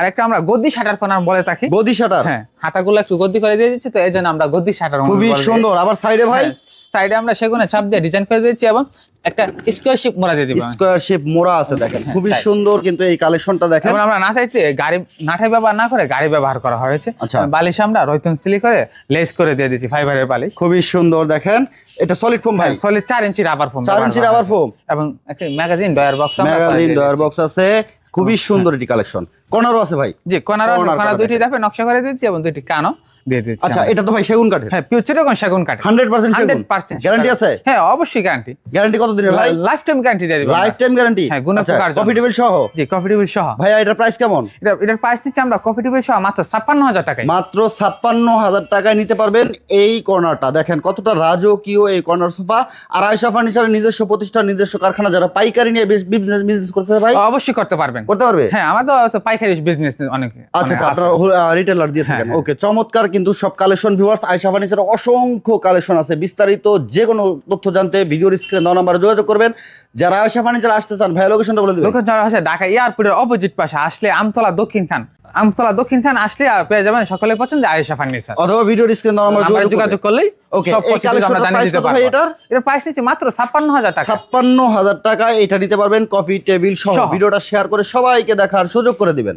আর একটা আমরা গদি শাটার কর্নার বলে থাকি। গদি শাটার, হ্যাঁ, হাতাগুলো একটু গদি করে দিয়ে দিচ্ছি, তো এই জন্য আমরা গদি শাটার খুবই সুন্দর। আবার সাইডে ভাই সাইডে আমরা সেগুনে চাপ দিয়ে ডিজাইন করে দিয়েছি এবং একটা স্কোয়ার শেপ মোড়া দিয়ে দিব। স্কোয়ার শেপ মোড়া আছে দেখেন, খুবই সুন্দর কিন্তু এই কালেকশনটা দেখেন। এবং আমরা নাথাইতে নাঠাই ব্যবহার না করে গাড়ি ব্যবহার করা হয়েছে। আচ্ছা। বালিশ আমরা রয়তন সিলি করে লেস করে দিয়ে দিয়েছি ফাইবারের বালিশ। খুবই সুন্দর দেখেন, এটা সলিড ফোম ভাই, সলিড 4 ইঞ্চি রাবার ফোম, 4 ইঞ্চি রাবার ফোম এবং একটা magazine drawer box, magazine drawer box আছে, খুবই সুন্দর এটি কালেকশন। কর্নারও আছে ভাই, জি কর্নার দুইটি ধাপে নকশা করে দিয়েছি এবং দুইটি কানও দিয়ে দিচ্ছি। আচ্ছা, এটা তো ভাই সেগুন কাঠের? হ্যাঁ, পিওর কোন সেগুন কাঠ, 100% সেগুন। 100% গ্যারান্টি আছে? হ্যাঁ, অবশ্যই গ্যারান্টি। গ্যারান্টি কত দিনের ভাই? লাইফ টাইম গ্যারান্টি দিয়ে দিব। Life time guarantee? হ্যাঁ, গুণ আচ্ছা, প্রকার জন্য। কফি টেবিল সহ? জি, কফি টেবিল সহ। ভাই এটার প্রাইস কেমন? এটার প্রাইস দিচ্ছি আমরা কফি টেবিল সহ মাত্র ৫৬,০০০ টাকায়। মাত্র ৫৬,০০০ টাকায় নিতে পারবেন এই কর্নারটা। দেখেন কতটা রাজকীয় এই কর্নার সোফা। আর আয়েশা ফার্নিচারের নিজস্ব প্রতিষ্ঠান, নিজস্ব কারখানা, যারা পাইকারি নিয়ে বিজনেস করতে ভাই অবশ্যই করতে পারবেন। করতে পারবে? হ্যাঁ, আমাদের তো পাইকারি বিজনেস অনেক। আচ্ছা, আপনারা রিটেলার দিয়ে থাকেন। ওকে, চমৎকার কিন্তু সব কালেকশন। ভিউয়ার্স, আয়েশা ফার্নিচারে অসংখ্য কালেকশন আছে। বিস্তারিত যে কোনো তথ্য জানতে ভিডিওর স্ক্রিনে দেওয়া নাম্বারে যোগাযোগ করবেন। যারা আয়েশা ফার্নিচার আসতে চান ভাই লোকেশনটা বলে দিবেন। লোকেশন যারা আছে ঢাকা এয়ারপোর্টের অপোজিট পাশে আসলে আমতলা দক্ষিণ খান আসলে পেয়ে যাবেন সকলের পছন্দ আয়েশা ফার্নিচার, অথবা ভিডিওর স্ক্রিনে দেওয়া নাম্বারে যোগাযোগ করলেই ওকে, সব এই কিছু আমরা কালেকশনটার জানিয়ে প্রাইস দিতে কত ভাই পারবো। এটার? এর প্রাইস হচ্ছে মাত্র ৫৬,০০০ টাকা। ৫৬,০০০ টাকায় এটা নিতে পারবেন কফি টেবিল সহ। ভিডিওটা শেয়ার করে সবাইকে দেখার সুযোগ করে দিবেন।